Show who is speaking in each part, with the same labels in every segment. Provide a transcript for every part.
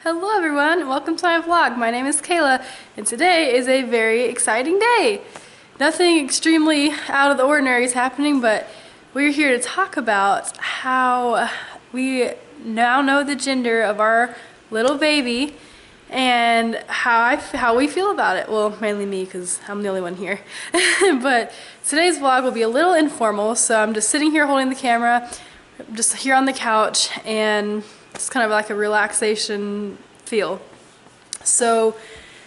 Speaker 1: Hello everyone, welcome to my vlog. My name is Kayla and today is a very exciting day. Nothing extremely out of the ordinary is happening, but we're here to talk about how we now know the gender of our little baby and how we feel about it. Well, mainly me because I'm the only one here. But today's vlog will be a little informal, so I'm just sitting here holding the camera, just here on the couch, and it's kind of like a relaxation feel. So,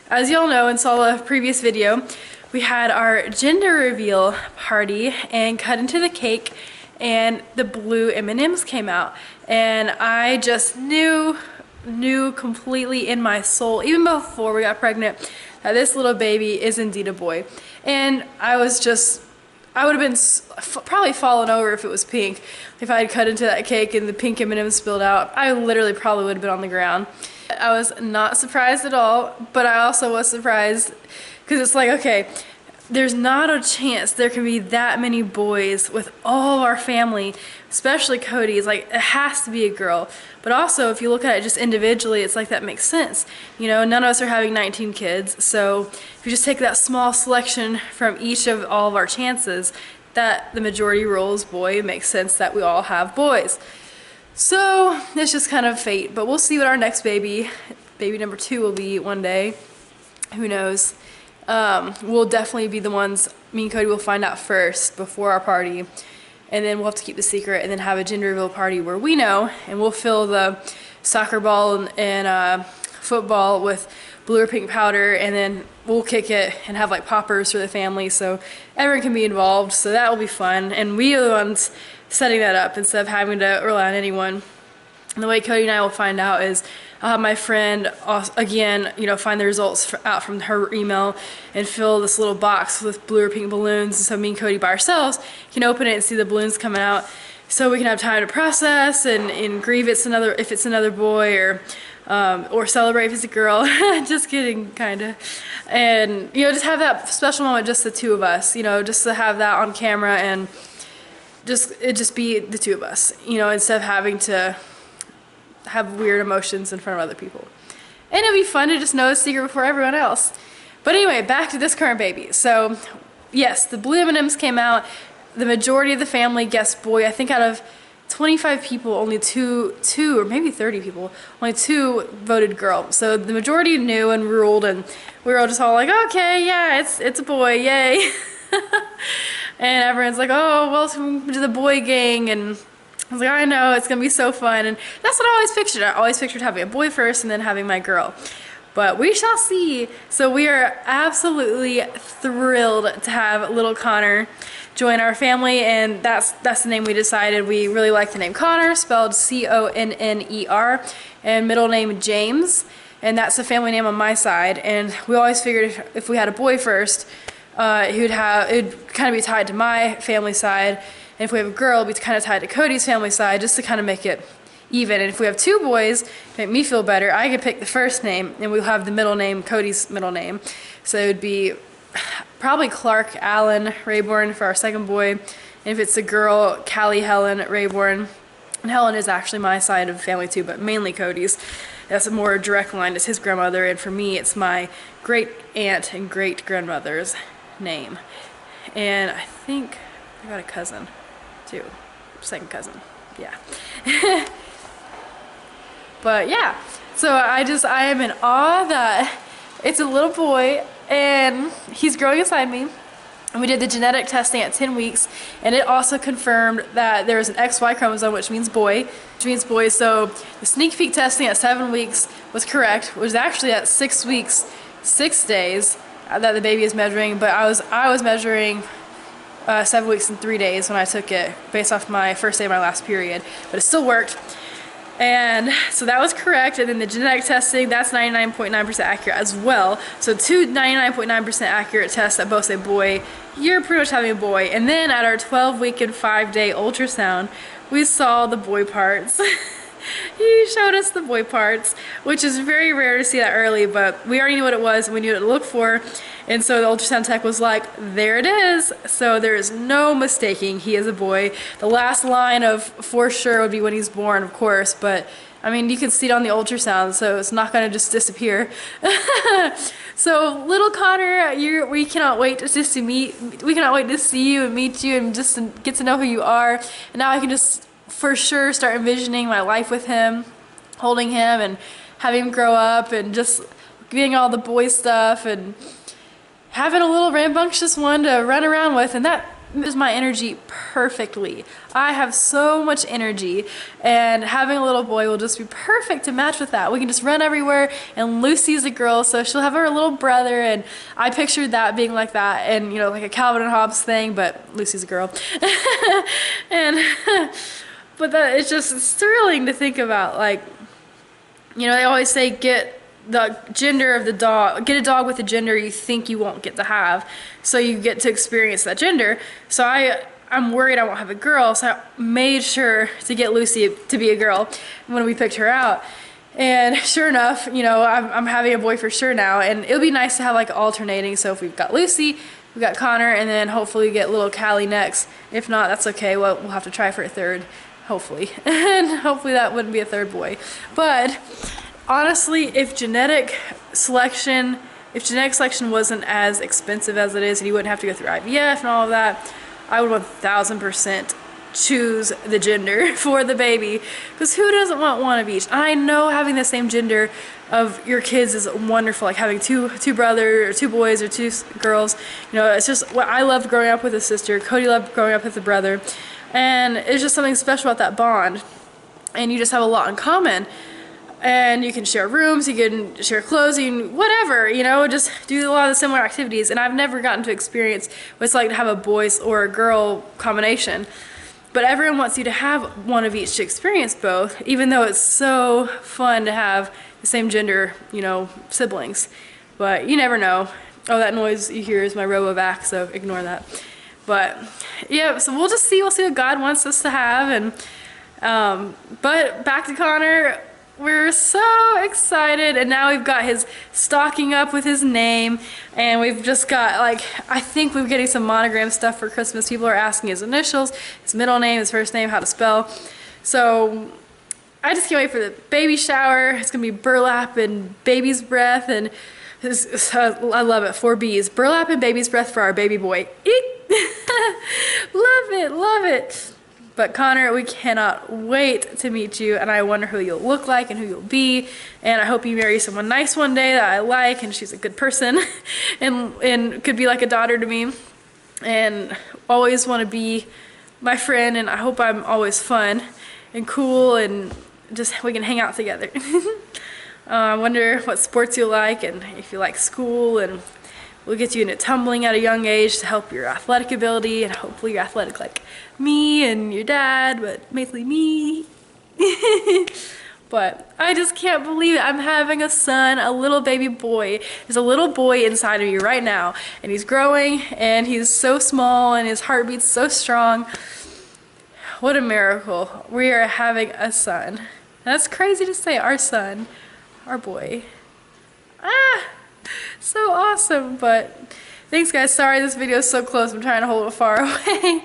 Speaker 1: as y'all know and saw the previous video, we had our gender reveal party and cut into the cake, and the blue M&Ms came out, and I just knew completely in my soul, even before we got pregnant, that this little baby is indeed a boy. And I would have been probably fallen over if it was pink. If I had cut into that cake and the pink M&Ms spilled out, I literally probably would have been on the ground. I was not surprised at all, but I also was surprised because it's like, okay, there's not a chance there can be that many boys with all of our family, especially Cody. It's like, it has to be a girl. But also, if you look at it just individually, it's like that makes sense. You know, none of us are having 19 kids, so if you just take that small selection from each of all of our chances, that the majority rules boy, it makes sense that we all have boys. So, it's just kind of fate, but we'll see what our next baby number 2 will be one day. Who knows? We'll definitely be the ones, me and Cody will find out first before our party, and then we'll have to keep the secret and then have a gender reveal party where we know, and we'll fill the soccer ball and football with blue or pink powder, and then we'll kick it and have like poppers for the family so everyone can be involved. So that will be fun, and we are the ones setting that up instead of having to rely on anyone. And the way Cody and I will find out is I'll have my friend, again, you know, find the results out from her email and fill this little box with blue or pink balloons. And so me and Cody by ourselves can open it and see the balloons coming out, so we can have time to process and grieve if it's another boy, or celebrate if it's a girl. Just kidding, kinda. And, you know, just have that special moment, just the two of us, you know, just to have that on camera and it just be the two of us, you know, instead of having to have weird emotions in front of other people. And it'd be fun to just know the secret before everyone else. But anyway, back to this current baby. So yes, the blue M&Ms came out. The majority of the family guessed boy. I think out of 25 people, only two or maybe 30 people, only 2 voted girl. So the majority knew and ruled, and we were all just all like, okay, yeah, it's a boy, yay. And everyone's like, oh, welcome to the boy gang, and I was like, I know, it's gonna be so fun. And that's what I always pictured. I always pictured having a boy first and then having my girl. But we shall see. So we are absolutely thrilled to have little Connor join our family, and that's the name we decided. We really like the name Connor, spelled C-O-N-N-E-R, and middle name James, and that's the family name on my side. And we always figured if we had a boy first, it'd kind of be tied to my family side. And if we have a girl, it'll be kind of tied to Cody's family side, just to kind of make it even. And if we have 2 boys, to make me feel better, I could pick the first name, and we'll have the middle name, Cody's middle name. So it would be probably Clark Allen Rayborn for our second boy. And if it's a girl, Callie Helen Rayborn. And Helen is actually my side of the family too, but mainly Cody's. That's a more direct line. It's his grandmother, and for me, it's my great aunt and great grandmother's name. And I think I got a cousin too, second cousin, yeah. But yeah, so I am in awe that it's a little boy and he's growing inside me. And we did the genetic testing at 10 weeks, and it also confirmed that there is an XY chromosome, which means boy. So the sneak peek testing at 7 weeks was correct, which was actually at 6 weeks, 6 days that the baby is measuring, but I was measuring 7 weeks and 3 days when I took it, based off my first day of my last period, but it still worked. And so that was correct. And then the genetic testing, that's 99.9% accurate as well. So 2 99.9% accurate tests that both say boy, you're pretty much having a boy. And then at our 12-week and 5-day ultrasound, we saw the boy parts. He showed us the boy parts, which is very rare to see that early, but we already knew what it was and we knew what to look for. And so the ultrasound tech was like, there it is. So there is no mistaking, he is a boy. The last line of for sure would be when he's born, of course, but I mean, you can see it on the ultrasound, so it's not gonna just disappear. So little Connor, we cannot wait to we cannot wait to see you and meet you and just get to know who you are. And now I can just for sure start envisioning my life with him, holding him and having him grow up and just getting all the boy stuff and having a little rambunctious one to run around with, and that is my energy perfectly. I have so much energy, and having a little boy will just be perfect to match with that. We can just run everywhere, and Lucy's a girl, so she'll have her little brother, and I pictured that being like that, and you know, like a Calvin and Hobbes thing, but Lucy's a girl. And but it's thrilling to think about. Like, you know, they always say get the gender of the dog, get a dog with a gender you think you won't get to have, so you get to experience that gender. So I'm worried I won't have a girl, so I made sure to get Lucy to be a girl when we picked her out. And sure enough, you know, I'm having a boy for sure now, and it'll be nice to have like alternating. So if we've got Lucy, we've got Connor, and then hopefully get little Callie next. If not, that's okay. Well, we'll have to try for a third, hopefully. And hopefully that wouldn't be a third boy. But honestly, if genetic selection wasn't as expensive as it is, and you wouldn't have to go through IVF and all of that, I would 1000% choose the gender for the baby, because who doesn't want one of each? I know having the same gender of your kids is wonderful, like having two brothers or two boys or two girls. You know, it's just what I loved growing up with a sister. Cody loved growing up with a brother, and it's just something special about that bond, and you just have a lot in common. And you can share rooms, you can share clothes, you can whatever, you know, just do a lot of similar activities. And I've never gotten to experience what it's like to have a boys or a girl combination. But everyone wants you to have one of each to experience both, even though it's so fun to have the same gender, you know, siblings. But you never know. Oh, that noise you hear is my RoboVac, so ignore that. But yeah, so we'll see what God wants us to have. And but back to Connor. We're so excited, and now we've got his stocking up with his name, and we've just got, like, I think we're getting some monogram stuff for Christmas. People are asking his initials, his middle name, his first name, how to spell. So I just can't wait for the baby shower. It's gonna be burlap and baby's breath, and I love it. 4 B's, burlap and baby's breath for our baby boy. Love it, love it. But Connor, we cannot wait to meet you, and I wonder who you'll look like and who you'll be, and I hope you marry someone nice one day that I like, and she's a good person, and could be like a daughter to me, and always want to be my friend, and I hope I'm always fun and cool, and just we can hang out together. I wonder what sports you like, and if you like school, and we'll get you into tumbling at a young age to help your athletic ability, and hopefully you're athletic like me and your dad, but mainly me. But I just can't believe it. I'm having a son, a little baby boy. There's a little boy inside of you right now, and he's growing, and he's so small, and his heartbeat's so strong. What a miracle. We are having a son. That's crazy to say, our son, our boy. So awesome. But thanks guys, sorry this video is so close, I'm trying to hold it far away.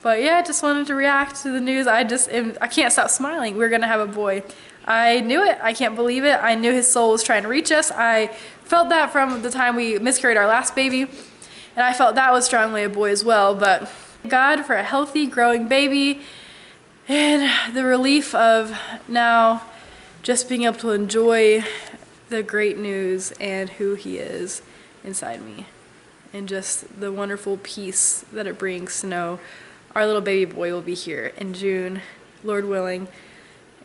Speaker 1: But yeah, just wanted to react to the news. I can't stop smiling. We're gonna have a boy. I knew it, I can't believe it. I knew his soul was trying to reach us. I felt that from the time we miscarried our last baby, and I felt that was strongly a boy as well. But God for a healthy growing baby, and the relief of now just being able to enjoy the great news and who he is inside me, and just the wonderful peace that it brings to know our little baby boy will be here in June, Lord willing,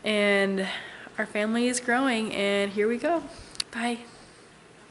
Speaker 1: and our family is growing, and here we go. Bye.